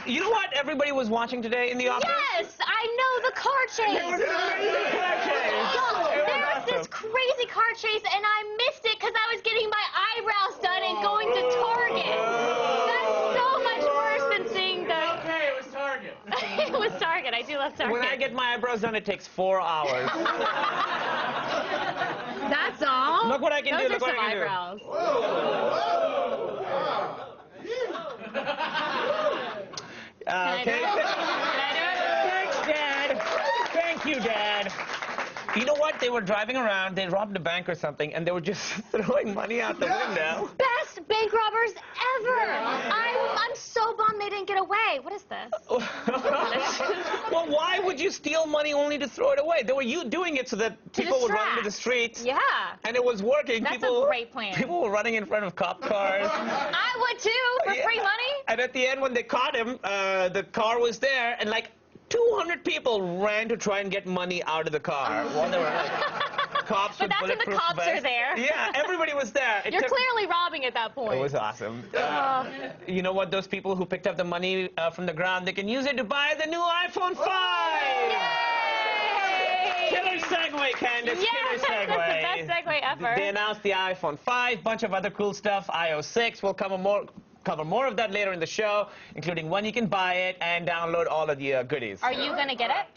You know what everybody was watching today in the office? Yes, I know, the car chase. There was a crazy car chase. There was this crazy car chase, and I missed it because I was getting my eyebrows done and going to Target. That's so much worse than seeing the... Okay, it was Target. It was Target. I do love Target. When I get my eyebrows done, it takes 4 hours. That's all? Look what I can do. Those Look are what some I can eyebrows. Okay. Can I do it? Thanks, Dad. Thank you, Dad. You know what? They were driving around, they robbed a bank or something, and they were just throwing money out the window. Best bank robbers ever. I'm so bummed they didn't get away. What is this? Well, why would you steal money only to throw it away? They were you doing it so that people would run into the streets. Yeah. And it was working. That's a great plan. People were running in front of cop cars. I would too, for free money. And at the end, when they caught him, the car was there, and like 200 people ran to try and get money out of the car. While they were like, cops But with that's when the bulletproof cops vests. are there. Yeah, everybody was there. You're clearly robbing at that point. It was awesome. You know what? Those people who picked up the money from the ground, they can use it to buy the new iPhone 5. Yay! Killer segue, Candace. Yes, Killer that's segue. the best segue ever. They announced the iPhone 5, bunch of other cool stuff. iOS 6 will cover more of that later in the show, including when you can buy it and download all of the goodies. Are you going to get it?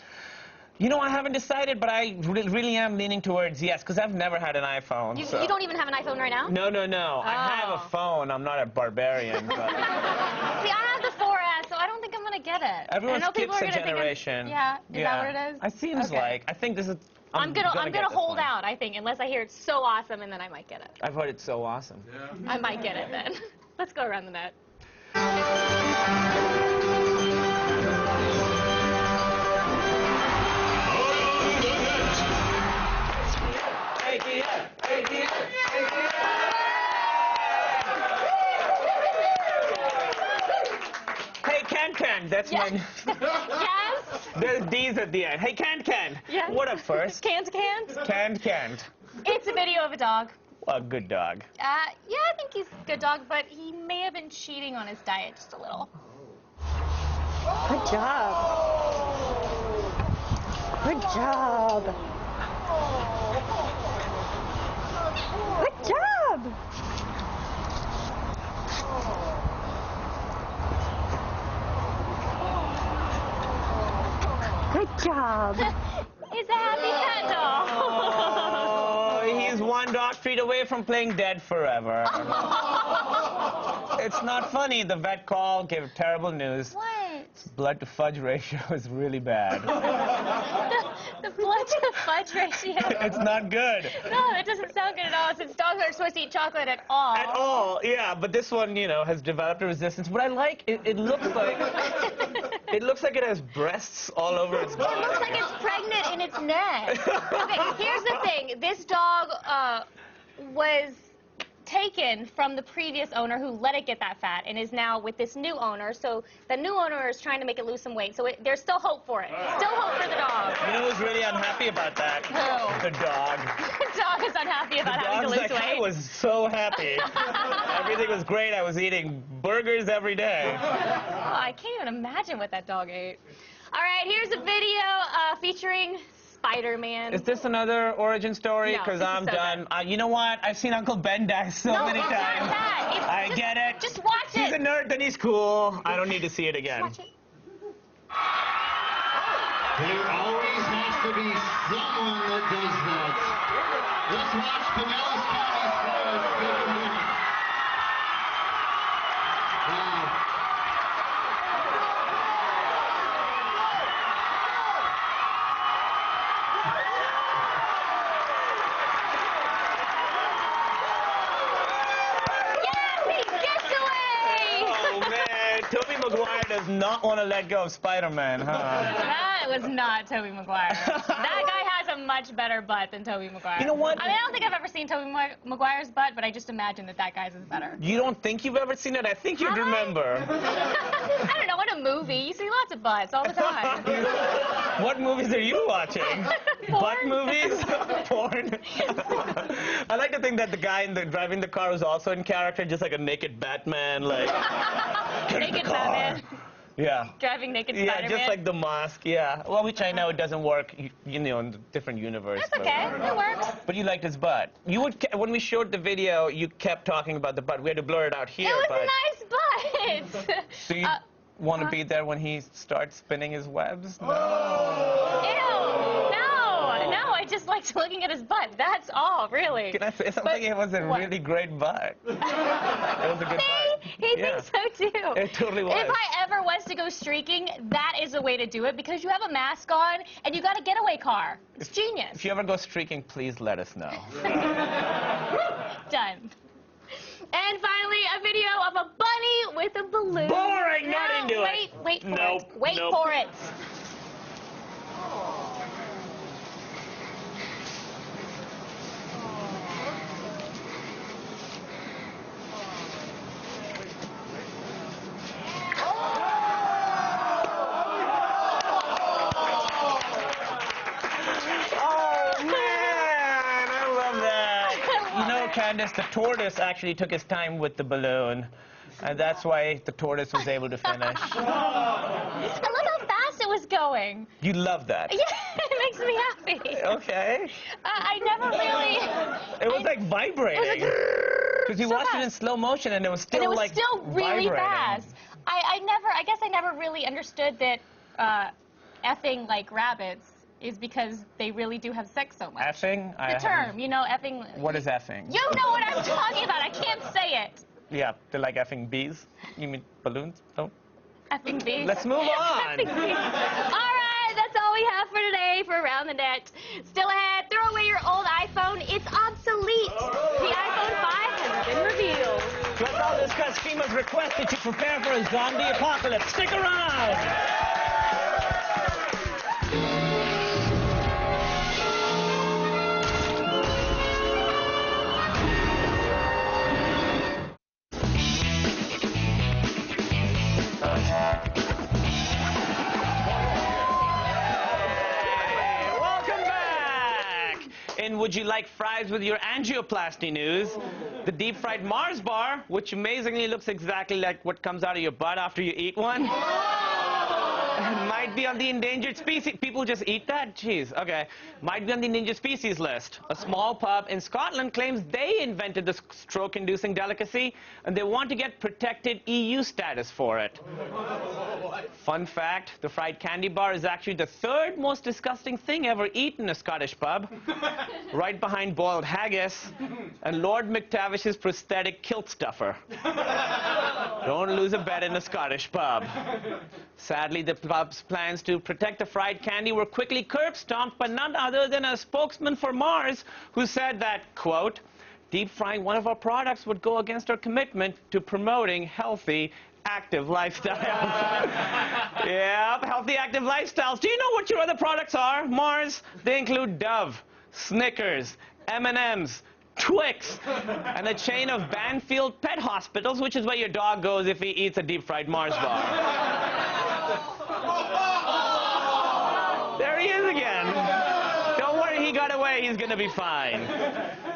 You know, I haven't decided, but I really am leaning towards yes, because I've never had an iPhone. You don't even have an iPhone right now? No. I have a phone. I'm not a barbarian. But... See, I have the 4S, so I don't think I'm going to get it. Everyone I know skips people are a gonna generation. Is that what it is? It seems like. I think this is... I'm gonna hold out, I think, unless I hear it's so awesome, and then I might get it. I've heard it's so awesome. Yeah. I might get it then. Let's go around the net. Hey, Can, that's my... Yes? There's D's at the end. Hey, Can. Yes. What up first? Canned? Canned. It's a video of a dog. A good dog. Yeah, I think he's a good dog, but he may have been cheating on his diet just a little. Good job. Good job. Good job. Good job. It's a happy pet dog. Oh, he's one dog treat away from playing dead forever. It's not funny. The vet called, gave terrible news. What? Blood to fudge ratio is really bad. The blood to fudge ratio. It's not good. No, it doesn't sound good at all, since dogs aren't supposed to eat chocolate at all. At all, yeah. But this one, you know, has developed a resistance. What I like, it looks like... It looks like it has breasts all over its body. It looks like it's pregnant in its neck. Okay, here's the thing. This dog was taken from the previous owner who let it get that fat and is now with this new owner. So the new owner is trying to make it lose some weight. So there's still hope for it. Still hope for the dog. You know who's really unhappy about that? Who? The dog. The dog is unhappy about having to lose like, weight. I was so happy. Everything was great. I was eating burgers every day. Oh, I can't even imagine what that dog ate. All right, here's a video featuring Spider-Man. Is this another origin story? No, Because this is I'm so done. You know what? I've seen Uncle Ben die so many it's times. not that. I get it. Just watch He's a it. nerd, then he's cool. I don't need to see it again. Watch it. There always has to be someone that does that. Let's watch Pinellas County Sports. Wow. Yes, he gets away. Oh, man. Tobey Maguire does not want to let go of Spider-Man, huh? That That was not Tobey Maguire. That guy has a much better butt than Tobey Maguire. You know what? I mean, I don't think I've ever seen Tobey Maguire's butt, but I just imagine that guy's is better. You don't think you've ever seen it? I think you'd Have I? remember. I don't know, in a movie, you see lots of butts all the time. What movies are you watching? Butt movies? Porn? I like to think that the guy driving the car was also in character, just like a naked Batman, like... "Get in the Naked car." Batman. Yeah. Driving naked Yeah, Spider-Man. just like the mask, yeah. Well, which I know it doesn't work, you know, in a different universe. That's okay, it works. But you liked his butt. You would, when we showed the video, you kept talking about the butt. We had to blur it out here, It was but... a nice butt. Do you want to be there when he starts spinning his webs? No. Ew, no, I just liked looking at his butt. That's all, really. Can I say something? It was a what? really great butt. It was a good butt. He Yeah. thinks so too. It totally was. If I ever was to go streaking, that is the way to do it because you have a mask on and you got a getaway car. It's genius. If you ever go streaking, please let us know. Done. And finally, a video of a bunny with a balloon. Boring, not No, into wait, it. Wait for Nope, it. Wait nope. for it. Oh, man, I love that. You know, Candace, the tortoise actually took his time with the balloon. And that's why the tortoise was able to finish. I love how fast it was going. You love that. Yeah, it makes me happy. Okay. I never really... It was like vibrating. Because you so watched it in fast. slow motion and it was still And it was like still really vibrating. fast. I guess I never really understood that effing like rabbits is because they really do have sex so much. Effing? The term, you know, effing. What is effing? You know what I'm talking about. I can't say it. Yeah, they're like effing bees. You mean balloons? No? Effing bees. Let's move on. Effing bees. All right, that's all we have for today for Around the Net. Still ahead, throw away your old iPhone. It's obsolete. The iPhone 5 has been revealed. Let's all discuss FEMA's request that you prepare for a zombie apocalypse. Stick around. Welcome back. And would you like fries with your angioplasty news? The deep fried Mars bar, which amazingly looks exactly like what comes out of your butt after you eat one. Might be on the endangered species. People just eat that? Jeez, okay. Might be on the endangered species list. A small pub in Scotland claims they invented the stroke-inducing delicacy, and they want to get protected EU status for it. Fun fact, the fried candy bar is actually the third most disgusting thing ever eaten in a Scottish pub, right behind boiled haggis and Lord McTavish's prosthetic kilt stuffer. Don't lose a bet in a Scottish pub. Sadly, the pub's plans to protect the fried candy were quickly curb-stomped by none other than a spokesman for Mars, who said that, quote, deep frying one of our products would go against our commitment to promoting healthy, active lifestyles. Yep, healthy, active lifestyles. Do you know what your other products are, Mars? They include Dove, Snickers, M&M's, Twix, and a chain of Banfield pet hospitals, which is where your dog goes if he eats a deep-fried Mars bar. There he is again. Don't worry, he got away. He's going to be fine.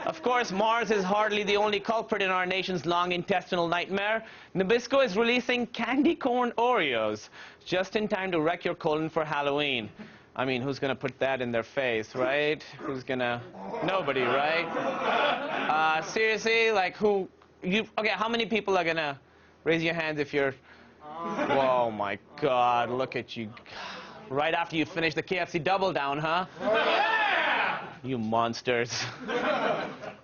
Of course, Mars is hardly the only culprit in our nation's long intestinal nightmare. Nabisco is releasing candy corn Oreos just in time to wreck your colon for Halloween. I mean, who's going to put that in their face, right? Who's going to... Nobody, right? Seriously, like who... Okay, how many people are going to raise your hands if you're... Whoa, my God, look at you. Right after you finish the KFC Double Down, huh? You monsters.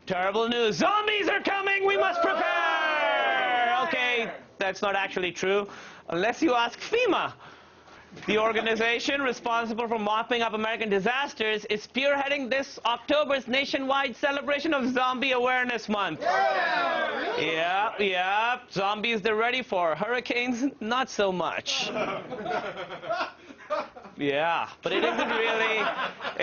Terrible news. Zombies are coming. We must prepare. Okay, that's not actually true, unless you ask FEMA. The organization responsible for mopping up American disasters is spearheading this October's nationwide celebration of Zombie Awareness Month. Yeah. Zombies they're ready for. Hurricanes, not so much. Yeah, but it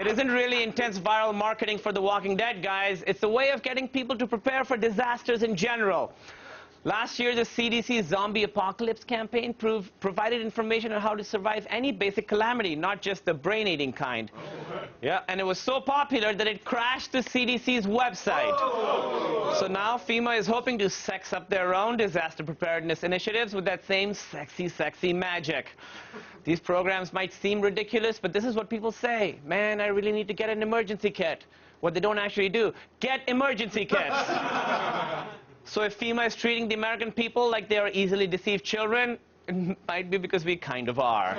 isn't really intense viral marketing for The Walking Dead, guys. It's a way of getting people to prepare for disasters in general. Last year, the CDC's Zombie Apocalypse campaign provided information on how to survive any basic calamity, not just the brain-eating kind. Yeah, and it was so popular that it crashed the CDC's website. So now FEMA is hoping to sex up their own disaster preparedness initiatives with that same sexy, sexy magic. These programs might seem ridiculous, but this is what people say. Man, I really need to get an emergency kit. What they don't actually do, get emergency kits. So if FEMA is treating the American people like they are easily deceived children, it might be because we kind of are.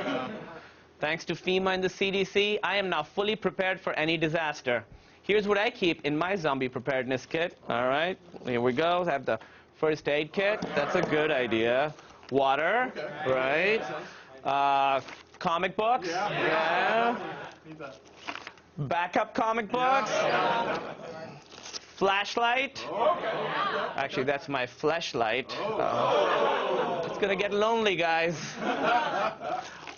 Thanks to FEMA and the CDC, I am now fully prepared for any disaster. Here's what I keep in my zombie preparedness kit. All right, here we go. I have the first aid kit. That's a good idea. Water, right? Comic books. Yeah. Backup comic books. Flashlight. Actually, that's my fleshlight. It's going to get lonely, guys.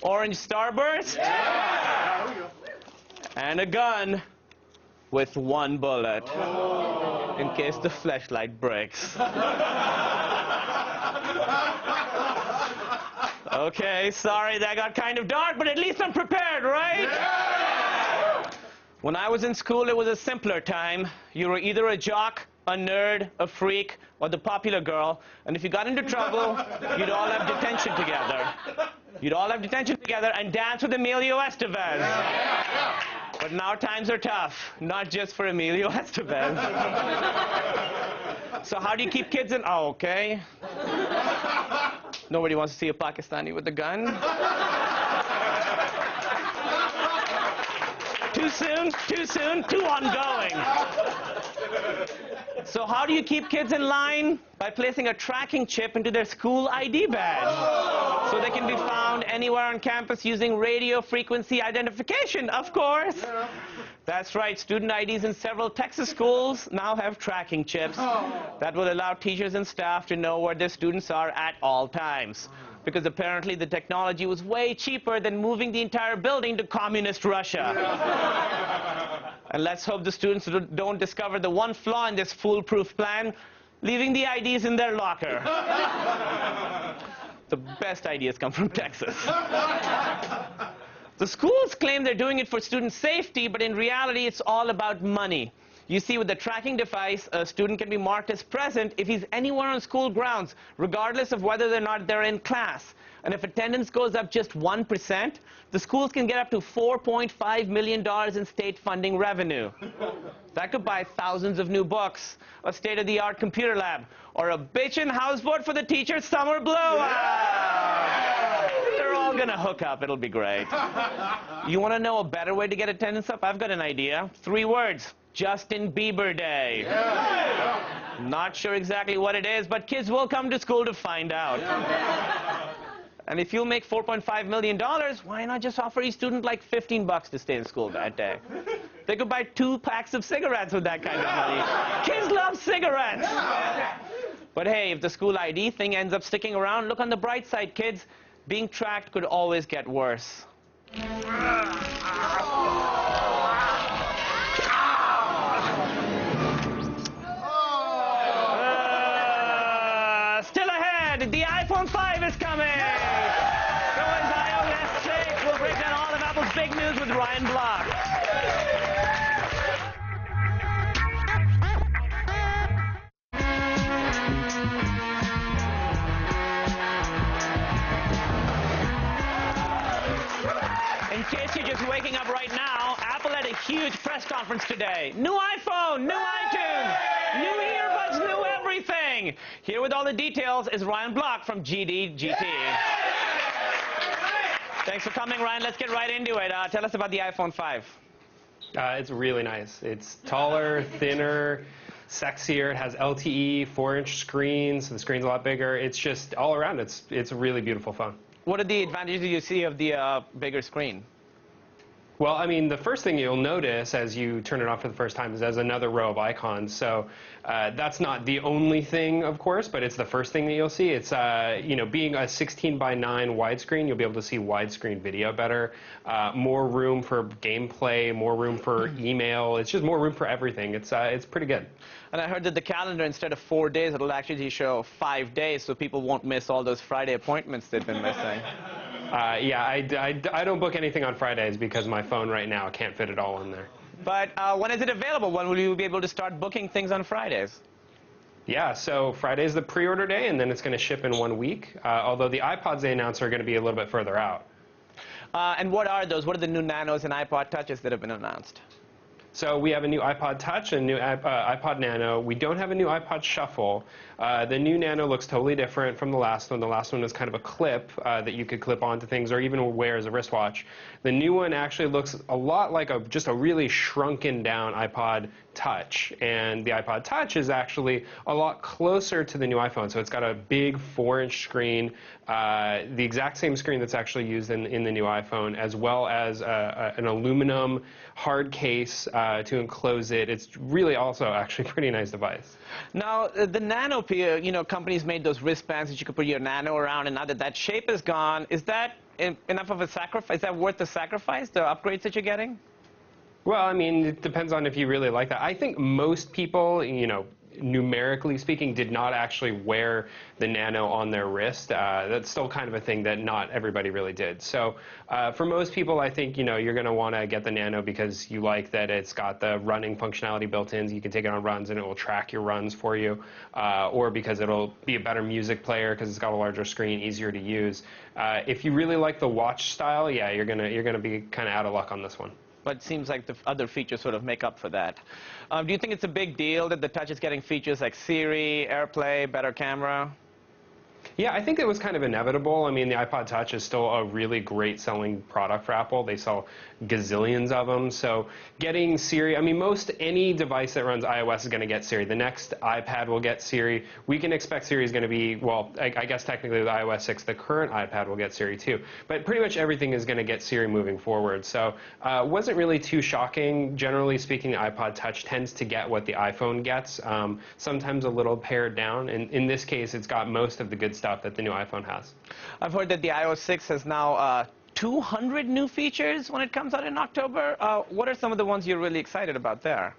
Orange Starburst. And a gun with one bullet in case the flashlight breaks. Okay, sorry, that got kind of dark, but at least I'm prepared, right? When I was in school, it was a simpler time. You were either a jock, a nerd, a freak, or the popular girl. And if you got into trouble, you'd all have detention together. You'd all have detention together and dance with Emilio Estevez. But now times are tough, not just for Emilio Estevez. So how do you keep kids in? Oh, okay. Nobody wants to see a Pakistani with a gun. Too soon, too ongoing. So how do you keep kids in line? By placing a tracking chip into their school ID badge. So they can be found anywhere on campus using radio frequency identification, of course. That's right, student IDs in several Texas schools now have tracking chips that will allow teachers and staff to know where their students are at all times. Because apparently the technology was way cheaper than moving the entire building to communist Russia. And let's hope the students don't discover the one flaw in this foolproof plan, leaving the IDs in their locker. The best ideas come from Texas. The schools claim they're doing it for student safety, but in reality, it's all about money. You see, with the tracking device, a student can be marked as present if he's anywhere on school grounds, regardless of whether or not they're in class. And if attendance goes up just 1%, the schools can get up to $4.5 million in state funding revenue. That could buy thousands of new books, a state-of-the-art computer lab, or a bitchin' houseboat for the teacher's summer blowout. They're all going to hook up. It'll be great. You want to know a better way to get attendance up? I've got an idea. 3 words. Justin Bieber Day. Yeah. Not sure exactly what it is, but kids will come to school to find out. And if you'll make $4.5 million, why not just offer each student like $15 to stay in school that day? They could buy 2 packs of cigarettes with that kind of money. Kids love cigarettes. But hey, if the school ID thing ends up sticking around, look on the bright side, kids. Being tracked could always get worse. Still ahead, the iPhone 5 is coming. So is iOS 6. We'll break down all of Apple's big news with Ryan Block. In case you're just waking up right now, Apple had a huge press conference today. New iPhone, new iTunes, new earbuds, new everything. Here with all the details is Ryan Block from GDGT. Thanks for coming, Ryan. Let's get right into it. Tell us about the iPhone 5. It's really nice. It's taller, thinner, sexier. It has LTE, 4-inch screen, so the screen's a lot bigger. It's just all around. It's a really beautiful phone. What are the advantages you see of the bigger screen? Well, I mean, the first thing you'll notice as you turn it on for the first time is there's another row of icons. So that's not the only thing, of course, but it's the first thing that you'll see. It's, you know, being a 16:9 widescreen, you'll be able to see widescreen video better, more room for gameplay, more room for email. It's just more room for everything. It's pretty good. And I heard that the calendar, instead of 4 days, it'll actually show 5 days, so people won't miss all those Friday appointments they've been missing. Yeah, I don't book anything on Fridays because my phone right now can't fit it all in there. But when is it available? When will you be able to start booking things on Fridays? Yeah, so Friday's the pre-order day, and then it's going to ship in 1 week, although the iPods they announced are going to be a little bit further out. And what are those? What are the new Nanos and iPod Touches that have been announced? So we have a new iPod Touch and a new iPod Nano. We don't have a new iPod Shuffle. The new Nano looks totally different from the last one. The last one was kind of a clip that you could clip onto things or even wear as a wristwatch. The new one actually looks a lot like just a really shrunken down iPod Touch. And the iPod Touch is actually a lot closer to the new iPhone. So it's got a big 4-inch screen, the exact same screen that's actually used in the new iPhone, as well as an aluminum hard case to enclose it. It's really also actually a pretty nice device. Now, the Nano, you know, companies made those wristbands that you could put your Nano around, and now that that shape is gone, is that enough of a sacrifice? Is that worth the sacrifice, the upgrades that you're getting? Well, I mean, it depends on if you really like that. I think most people, you know, numerically speaking, did not actually wear the Nano on their wrist. That's still kind of a thing that not everybody really did. So for most people, I think, you know, you're going to want to get the Nano because you like that it's got the running functionality built in. So you can take it on runs and it will track your runs for you, or because it'll be a better music player because it's got a larger screen, easier to use. If you really like the watch style, yeah, you're gonna be kind of out of luck on this one. But it seems like the other features sort of make up for that. Do you think it's a big deal that the Touch is getting features like Siri, AirPlay, better camera? Yeah, I think it was kind of inevitable. I mean, the iPod Touch is still a really great selling product for Apple. They sell gazillions of them. So getting Siri, I mean, most any device that runs iOS is going to get Siri. The next iPad will get Siri. We can expect Siri is going to be, well, I guess technically with iOS 6, the current iPad will get Siri too. But pretty much everything is going to get Siri moving forward. So it wasn't really too shocking. Generally speaking, the iPod Touch tends to get what the iPhone gets, sometimes a little pared down. And in this case, it's got most of the good stuff that the new iPhone has. I've heard that the iOS 6 has now 200 new features when it comes out in October. What are some of the ones you're really excited about there?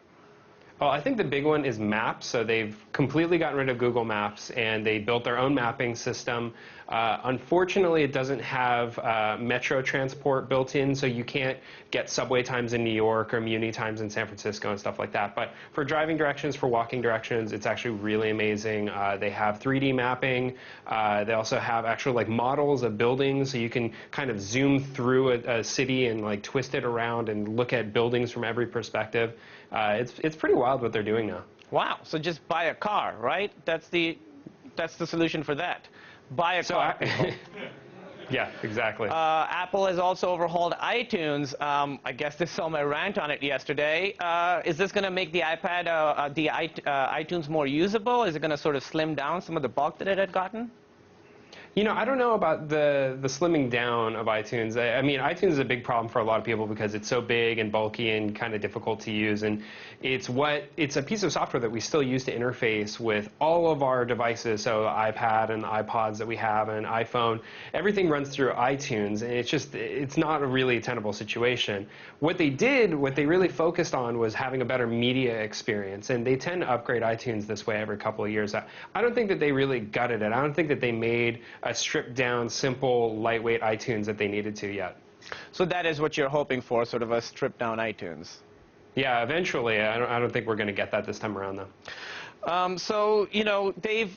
Well, I think the big one is Maps. So they've completely gotten rid of Google Maps, and they built their own mapping system. Unfortunately, it doesn't have metro transport built in, so you can't get subway times in New York or Muni times in San Francisco and stuff like that. But for driving directions, for walking directions, it's actually really amazing. They have 3D mapping. They also have actual like models of buildings, so you can kind of zoom through a city and like twist it around and look at buildings from every perspective. It's pretty wild what they're doing now. Wow! So just buy a car, right? That's the solution for that. Buy a car. Yeah, exactly. Apple has also overhauled iTunes. I guess they saw my rant on it yesterday. Is this going to make the iPad, iTunes more usable? Is it going to sort of slim down some of the bulk that it had gotten? You know, I don't know about the slimming down of iTunes. I mean, iTunes is a big problem for a lot of people because it's so big and bulky and kind of difficult to use. And it's a piece of software that we still use to interface with all of our devices. So the iPad and the iPods that we have and iPhone, everything runs through iTunes. And it's not a really tenable situation. What they really focused on was having a better media experience. And they tend to upgrade iTunes this way every couple of years. I don't think that they really gutted it. I don't think that they made a stripped down, simple, lightweight iTunes that they needed to yet. So that is what you're hoping for, sort of a stripped down iTunes. Yeah, eventually. I don't think we're going to get that this time around, though. So, you know,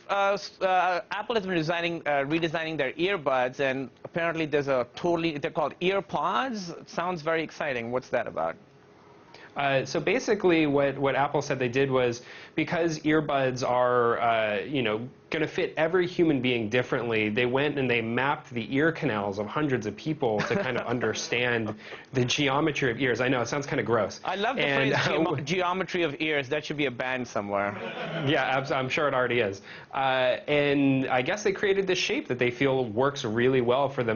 Apple has been redesigning their earbuds, and apparently there's they're called EarPods. Sounds very exciting. What's that about? So basically what Apple said they did was, because earbuds are, you know, going to fit every human being differently, they went and they mapped the ear canals of hundreds of people to kind of understand the geometry of ears. I know, it sounds kind of gross. I love the And, phrase geometry of ears. That should be a band somewhere. Yeah, I'm sure it already is. And I guess they created this shape that they feel works really well for the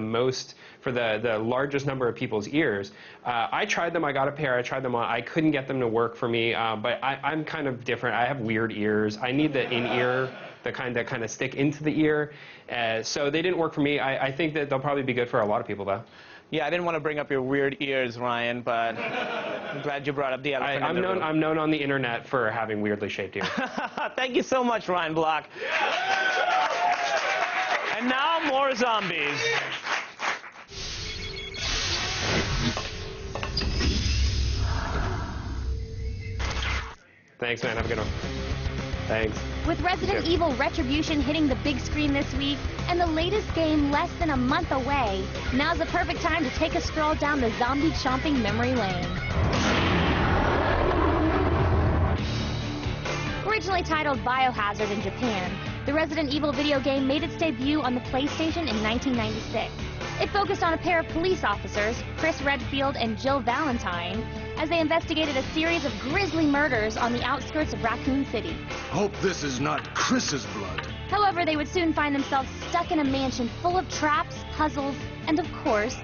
largest number of people's ears. I tried them. I got a pair. I tried them on. I couldn't get them to work for me. But I'm kind of different. I have weird ears. I need the in-ear, the kind that kind of stick into the ear. So they didn't work for me. I think that they'll probably be good for a lot of people, though. Yeah, I didn't want to bring up your weird ears, Ryan, but I'm glad you brought up the elephant in the room. I'm known on the internet for having weirdly shaped ears. Thank you so much, Ryan Block. And now more zombies. Thanks, man. Have a good one. Thanks. With Resident Evil Retribution hitting the big screen this week, and the latest game less than a month away, now's the perfect time to take a stroll down the zombie-chomping memory lane. Originally titled Biohazard in Japan, the Resident Evil video game made its debut on the PlayStation in 1996. It focused on a pair of police officers, Chris Redfield and Jill Valentine, as they investigated a series of grisly murders on the outskirts of Raccoon City. Hope this is not Chris's blood. However, they would soon find themselves stuck in a mansion full of traps, puzzles, and of course,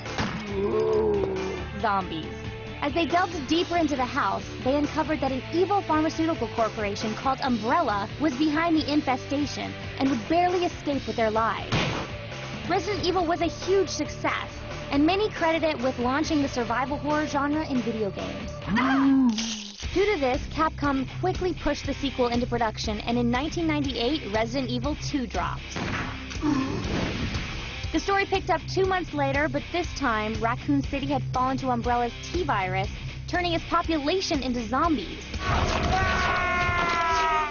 zombies. As they delved deeper into the house, they uncovered that an evil pharmaceutical corporation called Umbrella was behind the infestation and would barely escape with their lives. Resident Evil was a huge success, and many credit it with launching the survival horror genre in video games. Due to this, Capcom quickly pushed the sequel into production, and in 1998, Resident Evil 2 dropped. The story picked up 2 months later, but this time, Raccoon City had fallen to Umbrella's T-Virus, turning its population into zombies.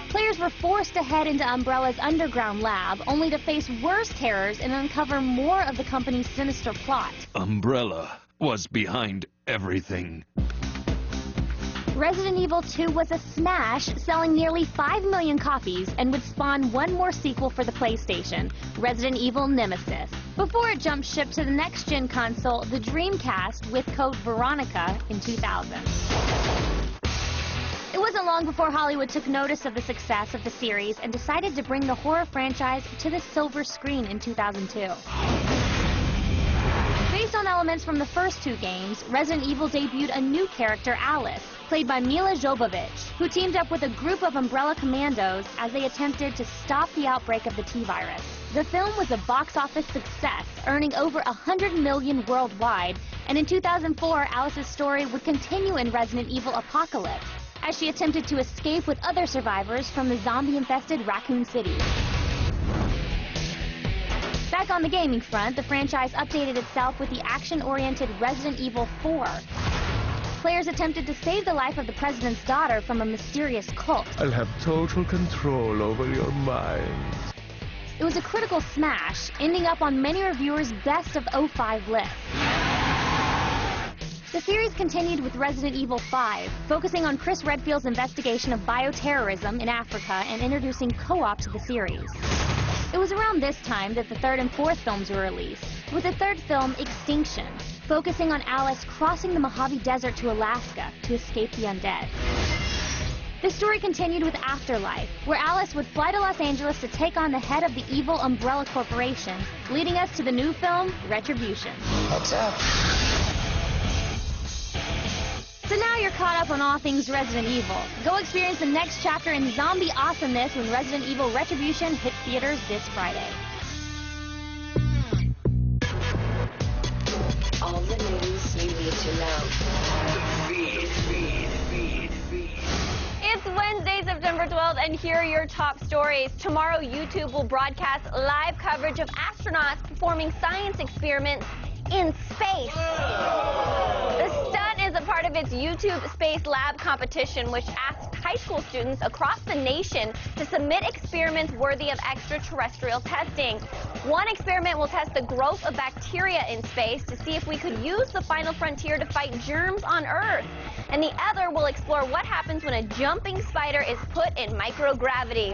Players were forced to head into Umbrella's underground lab, only to face worse terrors and uncover more of the company's sinister plot. Umbrella was behind everything. Resident Evil 2 was a smash, selling nearly 5 million copies, and would spawn one more sequel for the PlayStation, Resident Evil Nemesis, before it jumped ship to the next-gen console, the Dreamcast, with code Veronica in 2000. It wasn't long before Hollywood took notice of the success of the series and decided to bring the horror franchise to the silver screen in 2002. Based on elements from the first 2 games, Resident Evil debuted a new character, Alice, played by Mila Jovovich, who teamed up with a group of Umbrella commandos as they attempted to stop the outbreak of the T-Virus. The film was a box office success, earning over $100 million worldwide, and in 2004, Alice's story would continue in Resident Evil Apocalypse, as she attempted to escape with other survivors from the zombie-infested Raccoon City. Back on the gaming front, the franchise updated itself with the action-oriented Resident Evil 4. Players attempted to save the life of the president's daughter from a mysterious cult. I'll have total control over your mind. It was a critical smash, ending up on many reviewers' best of 05 lists. The series continued with Resident Evil 5, focusing on Chris Redfield's investigation of bioterrorism in Africa and introducing co-op to the series. It was around this time that the 3rd and 4th films were released, with the 3rd film, Extinction, focusing on Alice crossing the Mojave Desert to Alaska to escape the undead. The story continued with Afterlife, where Alice would fly to Los Angeles to take on the head of the evil Umbrella Corporation, leading us to the new film, Retribution. What's up? So now you're caught up on all things Resident Evil. Go experience the next chapter in zombie awesomeness when Resident Evil Retribution hits theaters this Friday. All the news you need to know. It's Wednesday, September 12th, and here are your top stories. Tomorrow, YouTube will broadcast live coverage of astronauts performing science experiments in space. The stunt is a part of its YouTube Space Lab competition, which asked high school students across the nation to submit experiments worthy of extraterrestrial testing. One experiment will test the growth of bacteria in space to see if we could use the final frontier to fight germs on Earth. And the other will explore what happens when a jumping spider is put in microgravity.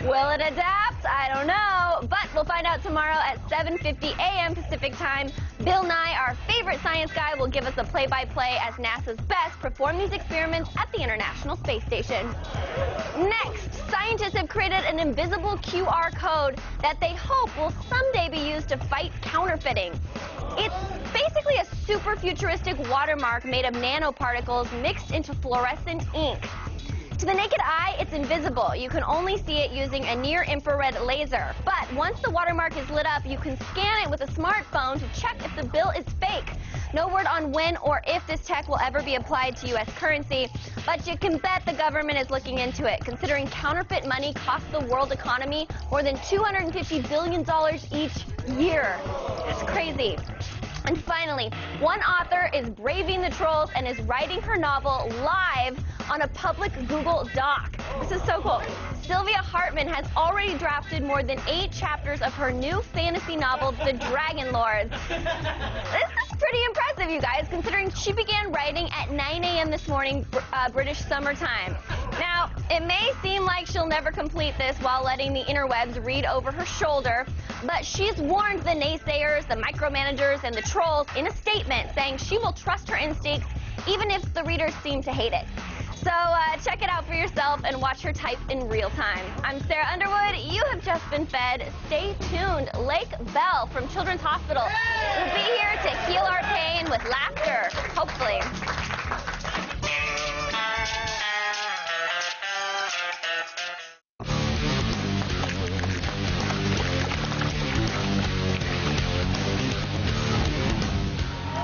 Will it adapt? I don't know, but we'll find out tomorrow at 7:50 a.m. Pacific time. Bill Nye, our favorite science guy, will give us a play-by-play as NASA's best perform these experiments at the International Space Station. Next, scientists have created an invisible QR code that they hope will someday be used to fight counterfeiting. It's basically a super futuristic watermark made of nanoparticles mixed into fluorescent ink. To the naked eye, it's invisible. You can only see it using a near-infrared laser. But once the watermark is lit up, you can scan it with a smartphone to check if the bill is fake. No word on when or if this tech will ever be applied to U.S. currency, but you can bet the government is looking into it, considering counterfeit money costs the world economy more than $250 billion each year. That's crazy. And finally, one author is braving the trolls and is writing her novel live on a public Google Doc. This is so cool. Sylvia Hartman has already drafted more than 8 chapters of her new fantasy novel, The Dragon Lords. This is pretty impressive, you guys, considering she began writing at 9 a.m. this morning, British summertime. Now, it may seem like she'll never complete this while letting the interwebs read over her shoulder, but she's warned the naysayers, the micromanagers, and the trolls in a statement saying she will trust her instincts even if the readers seem to hate it. So check it out for yourself and watch her type in real time. I'm Sarah Underwood. You have just been fed. Stay tuned. Lake Bell from Children's Hospital will be here to heal our pain with laughter, hopefully.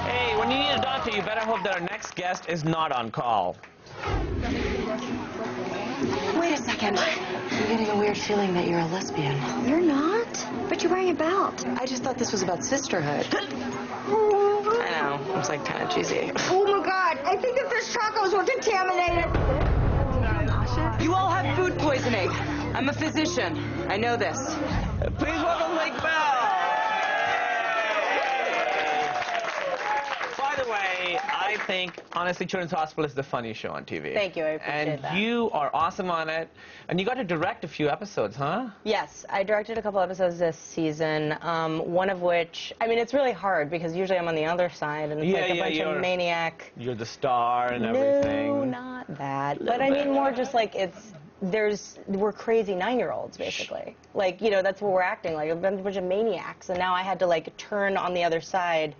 Hey, when you need a doctor, you better hope that our next guest is not on call. Wait a second. I'm getting a weird feeling that you're a lesbian. You're not? But you're wearing a belt. I just thought this was about sisterhood. I know. It's like kind of cheesy. Oh my God. I think the fish tacos were contaminated. You all have food poisoning. I'm a physician. I know this. Please welcome Lake Bell. By the way, I think, honestly, Children's Hospital is the funniest show on TV. Thank you, I appreciate that. And you are awesome on it. And you got to direct a few episodes, huh? Yes, I directed a couple episodes this season, one of which, I mean, it's really hard because usually I'm on the other side and it's like a bunch of maniac. You're the star and everything. No, not that. But I mean, more just like we're crazy 9-year-olds, basically. Like, you know, that's what we're acting like, a bunch of maniacs. And now I had to, like, turn on the other side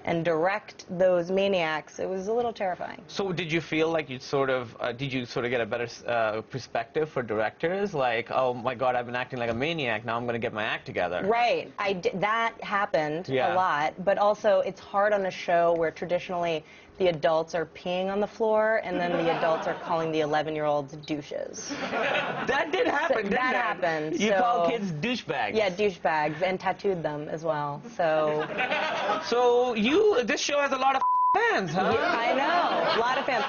and direct those maniacs. It was a little terrifying. So did you feel like did you sort of get a better perspective for directors? Like, oh my God, I've been acting like a maniac, now I'm going to get my act together. Right. That happened a lot, but also it's hard on a show where traditionally the adults are peeing on the floor and then the adults are calling the 11-year-olds douches. That did happen, didn't it? That happened. You call kids douchebags. Yeah, douchebags, and tattooed them as well. So. So this show has a lot of fans, huh? Yeah, I know, a lot of fans.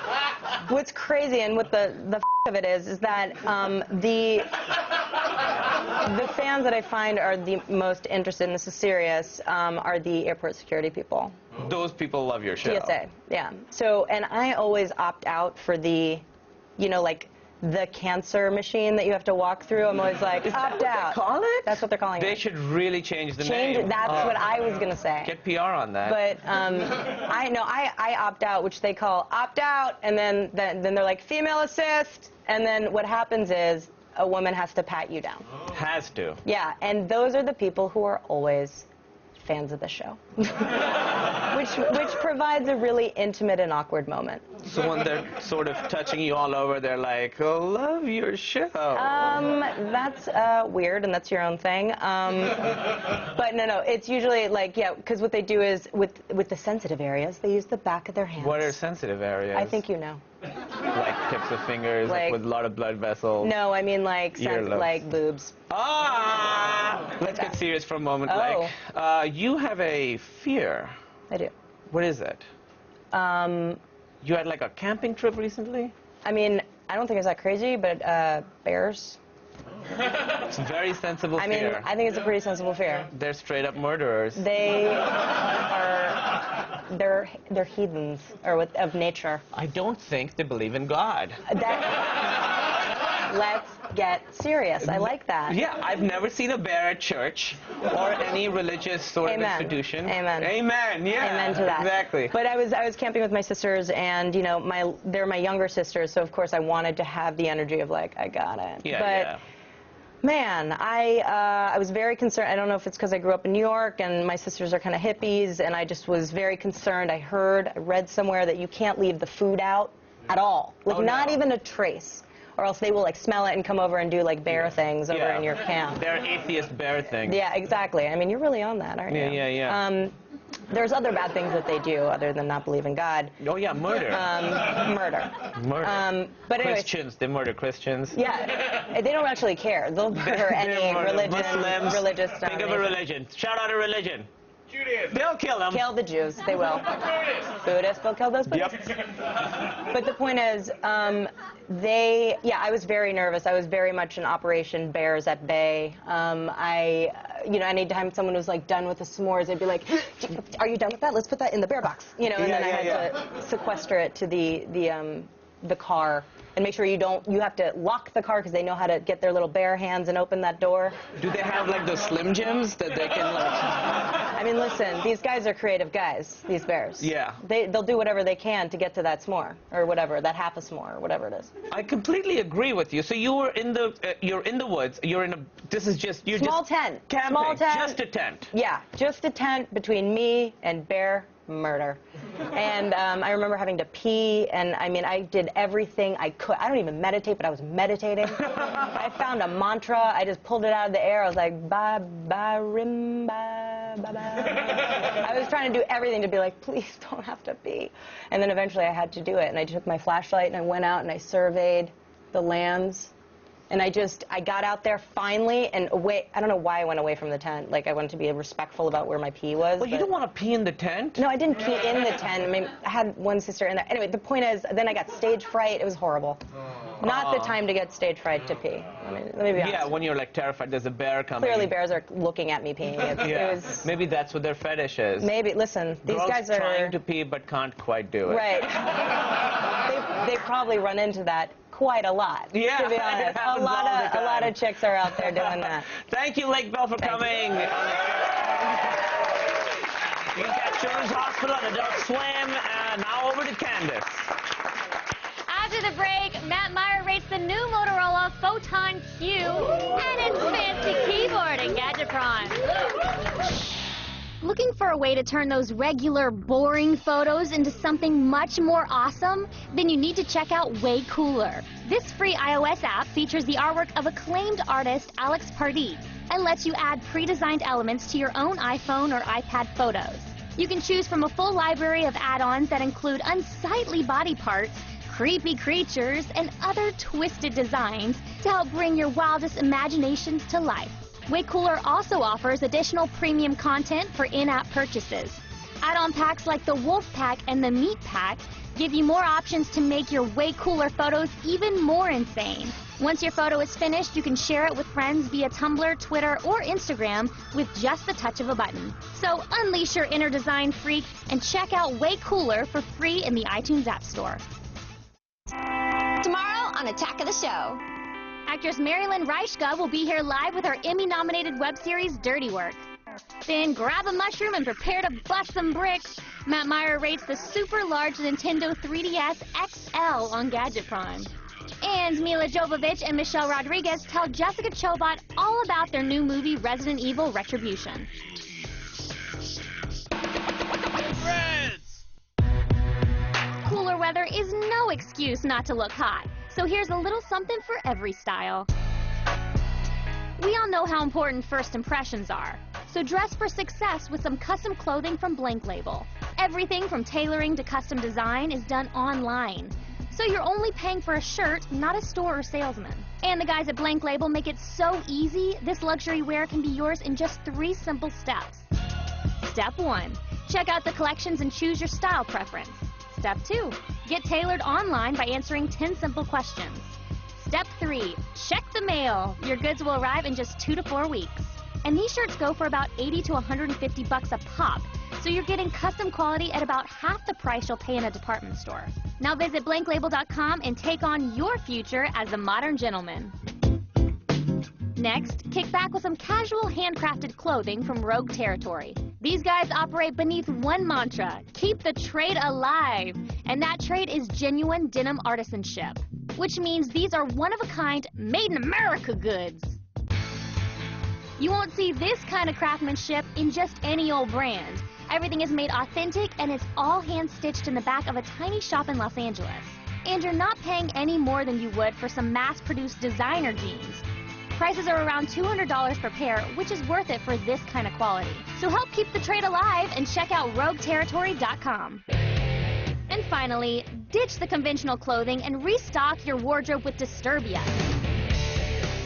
What's crazy and what the of it is that the fans that I find are the most interested, and this is serious, are the airport security people. Those people love your show. TSA, yeah. So, and I always opt out for the, you know, like the cancer machine that you have to walk through. I'm always like, opt out. They call it? That's what they're calling it. They should really change the name. That's what I was going to say. Get PR on that. But I opt out, which they call opt out, and then they're like female assist, and then what happens is a woman has to pat you down. Has to. Yeah, and those are the people who are always fans of the show, which provides a really intimate and awkward moment. So when they're sort of touching you all over, they're like, "Oh, love your show." That's weird, and that's your own thing. But no, it's usually like, yeah, because what they do is with the sensitive areas, they use the back of their hands. What are sensitive areas? I think you know. Like tips of fingers, like with a lot of blood vessels. No, I mean like boobs. Let's get serious for a moment. Like, you have a fear. I do. What is it? You had like a camping trip recently? I mean, I don't think it's that crazy, but bears. It's a very sensible I mean, fear. I think it's a pretty sensible fear. They're straight up murderers. They they're heathens, or of nature. I don't think they believe in God. Let's get serious. I like that. Yeah, I've never seen a bear at church or any religious sort of institution. Amen. Amen. Yeah. Amen to that. Exactly. But I was camping with my sisters, and you know, they're my younger sisters, so of course I wanted to have the energy of like, I got it. Yeah. But man, I was very concerned. I don't know if it's because I grew up in New York and my sisters are kind of hippies, and I just was very concerned. I read somewhere that you can't leave the food out at all, like not even a trace, or else they will like smell it and come over and do like bear things over in your camp. They're atheist bear things. Yeah, exactly. I mean, you're really on that, aren't you? Yeah. There's other bad things that they do other than not believe in God. Oh yeah, murder. Murder. But anyways, Christians, they murder Christians. Yeah, they don't actually care. They'll murder any Muslims, religious think of a religion. Shout out a religion. Judaism. They'll kill them. Kill the Jews. They will. Buddhists. They'll kill those Buddhists. Yep. But the point is, I was very nervous. I was very much in Operation Bears at Bay. Anytime someone was like done with the s'mores, they'd be like, "Are you done with that? Let's put that in the bear box." You know, and then I had to sequester it to the car. And make sure you have to lock the car because they know how to get their little bare hands and open that door. Do they have like those Slim Jims that they can like... I mean, listen, these guys are creative guys, these bears. Yeah. They'll do whatever they can to get to that s'more, or whatever, that half a s'more, or whatever it is. I completely agree with you. So you were in the, you're in the woods, Small tent. Camping. Small tent. Just a tent. Yeah, just a tent between me and bear murder. And I remember having to pee, and I mean, I did everything I could. I don't even meditate, but I was meditating. I found a mantra. I just pulled it out of the air. I was like, ba ba rim ba ba ba. I was trying to do everything to be like, please don't have to pee. And then eventually I had to do it, and I took my flashlight and I went out and I surveyed the lands. And I got out there finally and away. I don't know why I went away from the tent. Like, I wanted to be respectful about where my pee was. Well, you don't want to pee in the tent? No, I didn't pee in the tent. I mean, I had one sister in there. Anyway, the point is, then I got stage fright. It was horrible. Not the time to get stage fright to pee. I mean, let me be honest. Yeah, when you're like terrified there's a bear coming. Clearly bears are looking at me peeing. It was, maybe that's what their fetish is. Maybe. Listen, these Girls guys are trying to pee but can't quite do it. Right. they probably run into that quite a lot. Yeah, to be honest. A lot of chicks are out there doing that. Thank you, Lake Bell, for coming. You got Children's Hospital and Adult Swim. Now over to Candace. After the break, Matt Meyer rates the new Motorola Photon Q and its fancy keyboard in Gadgetron. Looking for a way to turn those regular, boring photos into something much more awesome? Then you need to check out Way Cooler. This free iOS app features the artwork of acclaimed artist Alex Pardee and lets you add pre-designed elements to your own iPhone or iPad photos. You can choose from a full library of add-ons that include unsightly body parts, creepy creatures, and other twisted designs to help bring your wildest imaginations to life. Way Cooler also offers additional premium content for in-app purchases. Add-on packs like the Wolf Pack and the Meat Pack give you more options to make your Way Cooler photos even more insane. Once your photo is finished, you can share it with friends via Tumblr, Twitter, or Instagram with just the touch of a button. So unleash your inner design freak and check out Way Cooler for free in the iTunes App Store. Tomorrow on Attack of the Show. Actress Marilyn Reischka will be here live with her Emmy-nominated web series Dirty Work. Then grab a mushroom and prepare to bust some bricks. Matt Meyer rates the super large Nintendo 3DS XL on Gadget Prime. And Mila Jovovich and Michelle Rodriguez tell Jessica Chobot all about their new movie Resident Evil Retribution. Cooler weather is no excuse not to look hot. So here's a little something for every style. We all know how important first impressions are. So dress for success with some custom clothing from Blank Label. Everything from tailoring to custom design is done online. So you're only paying for a shirt, not a store or salesman. And the guys at Blank Label make it so easy, this luxury wear can be yours in just 3 simple steps. Step 1, check out the collections and choose your style preference. Step 2, get tailored online by answering 10 simple questions. Step 3, check the mail. Your goods will arrive in just 2 to 4 weeks. And these shirts go for about $80 to $150 a pop. So you're getting custom quality at about half the price you'll pay in a department store. Now visit blanklabel.com and take on your future as a modern gentleman. Next, kick back with some casual handcrafted clothing from Rogue Territory. These guys operate beneath one mantra, keep the trade alive. And that trade is genuine denim artisanship, which means these are one-of-a-kind, made-in-America goods. You won't see this kind of craftsmanship in just any old brand. Everything is made authentic, and it's all hand-stitched in the back of a tiny shop in Los Angeles. And you're not paying any more than you would for some mass-produced designer jeans. Prices are around $200 per pair, which is worth it for this kind of quality. So help keep the trade alive and check out RogueTerritory.com. And finally, ditch the conventional clothing and restock your wardrobe with Disturbia.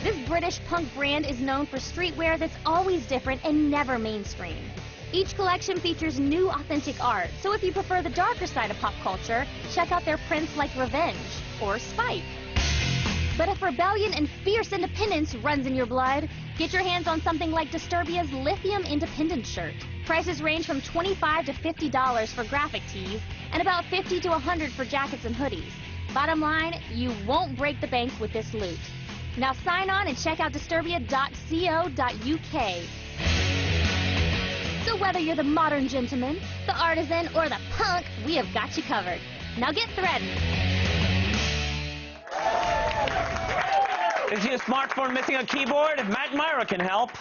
This British punk brand is known for streetwear that's always different and never mainstream. Each collection features new authentic art, so if you prefer the darker side of pop culture, check out their prints like Revenge or Spike. But if rebellion and fierce independence runs in your blood, get your hands on something like Disturbia's Lithium Independence shirt. Prices range from $25 to $50 for graphic tees and about $50 to $100 for jackets and hoodies. Bottom line, you won't break the bank with this loot. Now sign on and check out disturbia.co.uk. So whether you're the modern gentleman, the artisan, or the punk, we have got you covered. Now get threading. Is your smartphone missing a keyboard? Matt Myra can help.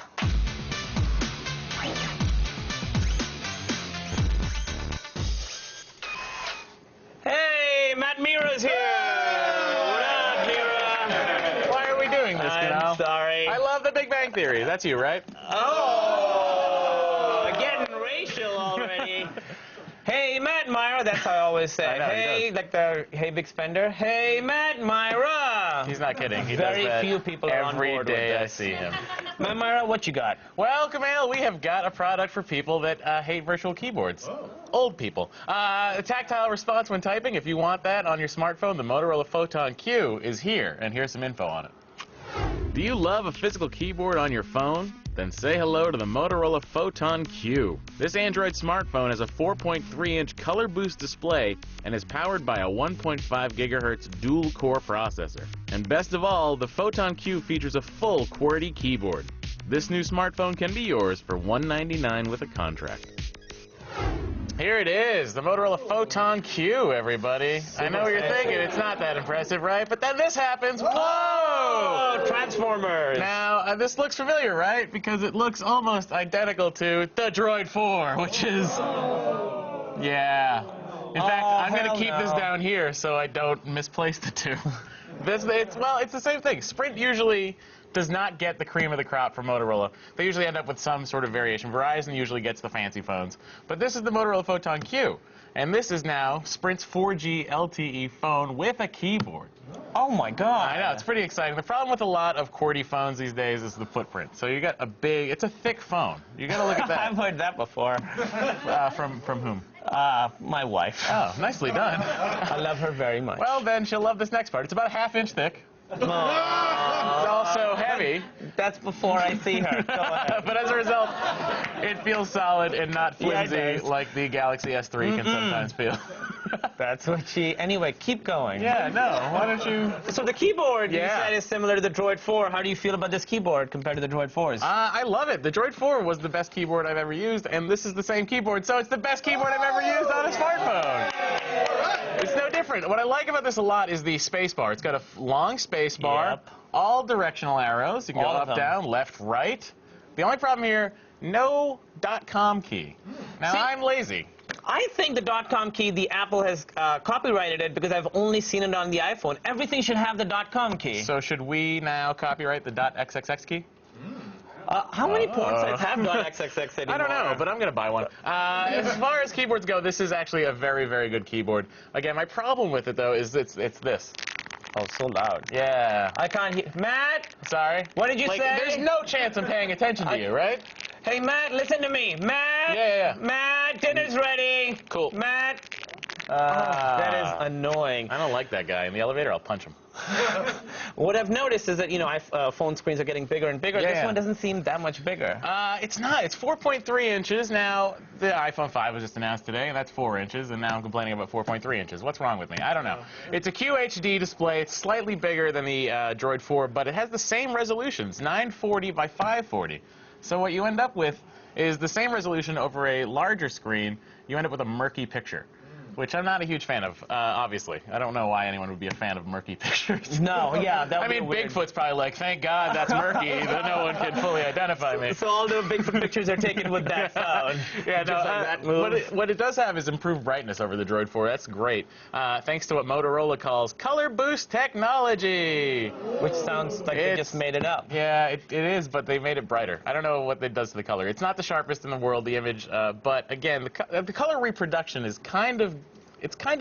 Hey, Matt Mira's here. What up, Mira? Why are we doing this, I'm sorry. I love The Big Bang Theory. That's you, right? Oh, getting racial already. Hey, Matt Myra, that's how I always say. I know, hey, like the Hey Big Spender. Hey, Matt Myra. He's not kidding. He Very does that few people are on board every day with I this. see him. Matt Myra, what you got? Well, Kumail, we have got a product for people that hate virtual keyboards. Oh. Old people. A tactile response when typing. If you want that on your smartphone, the Motorola Photon Q is here, and here's some info on it. Do you love a physical keyboard on your phone? Then say hello to the Motorola Photon Q. This Android smartphone has a 4.3-inch color boost display and is powered by a 1.5 gigahertz dual-core processor. And best of all, the Photon Q features a full QWERTY keyboard. This new smartphone can be yours for $199 with a contract. Here it is, the Motorola Photon Q, everybody. I know what you're thinking, it's not that impressive, right? But then this happens. Whoa! Transformers. Now, this looks familiar, right? Because it looks almost identical to the Droid 4, which is... Yeah. In fact, I'm going to keep this down here so I don't misplace the two. It's the same thing. Sprint usually does not get the cream of the crop from Motorola. They usually end up with some sort of variation. Verizon usually gets the fancy phones. But this is the Motorola Photon Q. And this is now Sprint's 4G LTE phone with a keyboard. Oh my God. I know, it's pretty exciting. The problem with a lot of QWERTY phones these days is the footprint. So you got a big, it's a thick phone. You got to look at that. I've heard that before. From whom? My wife. Oh, nicely done. I love her very much. Well, then she'll love this next part. It's about a half-inch thick. It's also heavy. That's before I see her. Go ahead. But as a result, it feels solid and not flimsy Yeah, like the Galaxy S3 can sometimes feel. That's what she... Anyway, keep going. Yeah, no, why don't you... So the keyboard, you said, is similar to the Droid 4. How do you feel about this keyboard compared to the Droid 4s? I love it. The Droid 4 was the best keyboard I've ever used, and this is the same keyboard, so it's the best keyboard I've ever used on a smartphone. It's no different. What I like about this a lot is the space bar. It's got a long space bar, all directional arrows. You can go up, down, left, right. The only problem here, no .com key. Now, I'm lazy. I think the .com key, the Apple has copyrighted it because I've only seen it on the iPhone. Everything should have the .com key. So should we now copyright the .xxx key? How many porn sites have .xxx anymore? I don't know, but I'm going to buy one. As far as keyboards go, this is actually a very, very good keyboard. Again, my problem with it, though, is it's this. Oh, so loud. Yeah. I can't hear. Matt? Sorry? What did you say? There's no chance I'm paying attention to you, right? Hey, Matt, listen to me. Matt? Yeah. Matt, dinner's ready. Cool. Matt? That is annoying. I don't like that guy. In the elevator, I'll punch him. What I've noticed is that, you know, phone screens are getting bigger and bigger. This one doesn't seem that much bigger. It's not. It's 4.3 inches. Now, the iPhone 5 was just announced today, and that's 4 inches, and now I'm complaining about 4.3 inches. What's wrong with me? I don't know. It's a QHD display. It's slightly bigger than the Droid 4, but it has the same resolutions, 940 by 540. So what you end up with is the same resolution over a larger screen. You end up with a murky picture, which I'm not a huge fan of, obviously. I don't know why anyone would be a fan of murky pictures. No, yeah, that would I mean, Bigfoot's probably like, thank God that's murky, that no one can fully identify me. So all the Bigfoot pictures are taken with that phone. Yeah, no, Just like that move. what it does have is improved brightness over the Droid 4. That's great. Thanks to what Motorola calls color boost technology. Which sounds like they just made it up. Yeah, it is, but they made it brighter. I don't know what it does to the color. It's not the sharpest in the world, the image, but again, the color reproduction is kind of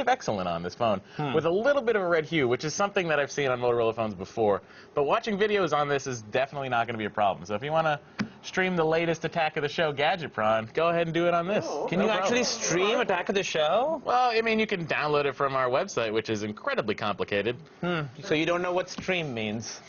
excellent on this phone, with a little bit of a red hue, which is something that I've seen on Motorola phones before. But watching videos on this is definitely not going to be a problem. So if you want to stream the latest Attack of the Show Gadgetron, go ahead and do it on this. Can you actually stream Attack of the Show? Well, I mean, you can download it from our website, which is incredibly complicated. So you don't know what stream means?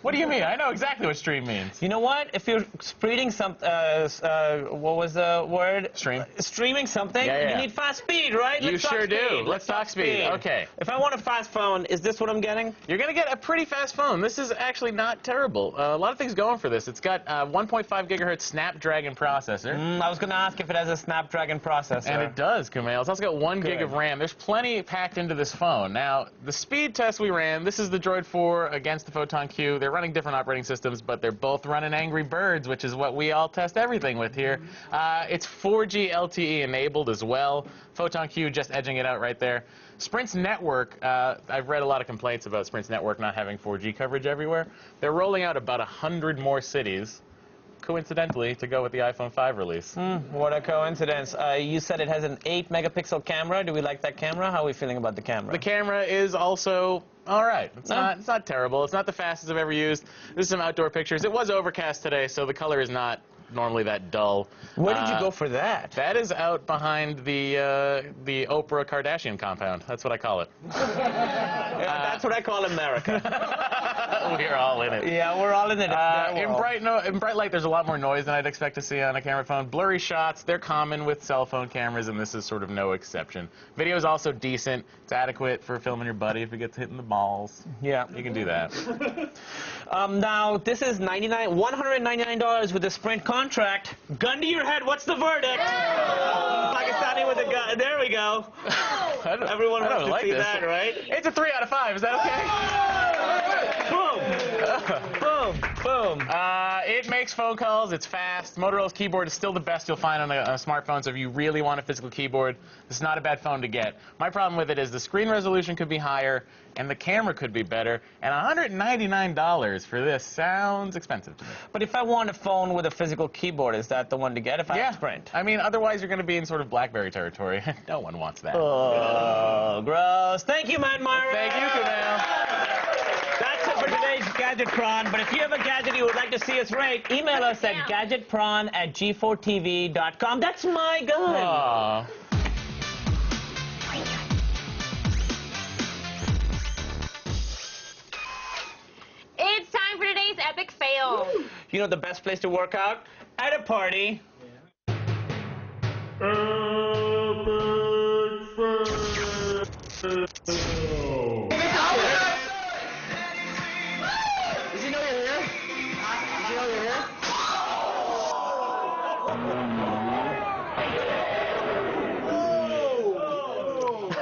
What do you mean? I know exactly what stream means. You know what? If you're streaming what was the word? Stream. Streaming something, you need fast speed, right? You sure do. Let's talk speed. Okay. If I want a fast phone, is this what I'm getting? You're going to get a pretty fast phone. This is actually not terrible. A lot of things going for this. It's got a 1.5 gigahertz Snapdragon processor. I was going to ask if it has a Snapdragon processor. And it does, Kumail. It's also got 1 gig of RAM. There's plenty packed into this phone. Now, the speed test we ran, this is the Droid 4 against the Photon Q. They're running different operating systems, but they're both running Angry Birds, which is what we all test everything with here. It's 4G LTE enabled as well. Photon Q just edging it out right there. Sprint's network, I've read a lot of complaints about Sprint's network not having 4G coverage everywhere. They're rolling out about 100 more cities, coincidentally, to go with the iPhone 5 release. What a coincidence. You said it has an 8-megapixel camera. Do we like that camera? How are we feeling about the camera? The camera is also all right. It's not terrible. It's not the fastest I've ever used. This is some outdoor pictures. It was overcast today, so the color is not normally that dull. Where did you go for that? That is out behind the Oprah Kardashian compound. That's what I call it. That's what I call America. We're all in it. Yeah, we're all in it. In bright light, there's a lot more noise than I'd expect to see on a camera phone. Blurry shots, they're common with cell phone cameras, and this is sort of no exception. Video is also decent. It's adequate for filming your buddy if he gets hit in the balls. Yeah. You can do that. Now, this is $199 with a Sprint contract. Gun to your head, what's the verdict? Pakistani with a gun. There we go. Everyone wants to see that, right? It's a 3 out of 5. Is that okay? Boom. Boom. It makes phone calls. It's fast. Motorola's keyboard is still the best you'll find on a smartphone, so if you really want a physical keyboard, this is not a bad phone to get. My problem with it is the screen resolution could be higher, and the camera could be better, and $199 for this sounds expensive to me. But if I want a phone with a physical keyboard, is that the one to get if I have Sprint? I mean, otherwise you're going to be in sort of BlackBerry territory. No one wants that. Oh, gross. Thank you, Matt Myra. Thank you, Kumail. That's it for today's Gadgetron. But if you have a gadget you would like to see us rate, email us at gadgetpron@g4tv.com. That's my gun. Aww. It's time for today's epic fail. You know the best place to work out? At a party.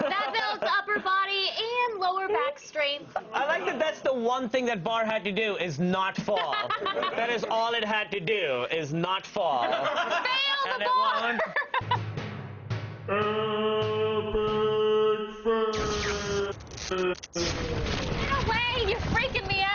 That builds upper body and lower back strength. I like that that's the one thing that Bar had to do is not fall. That is all it had to do is not fall. Fail the bar! No way, you're freaking me out.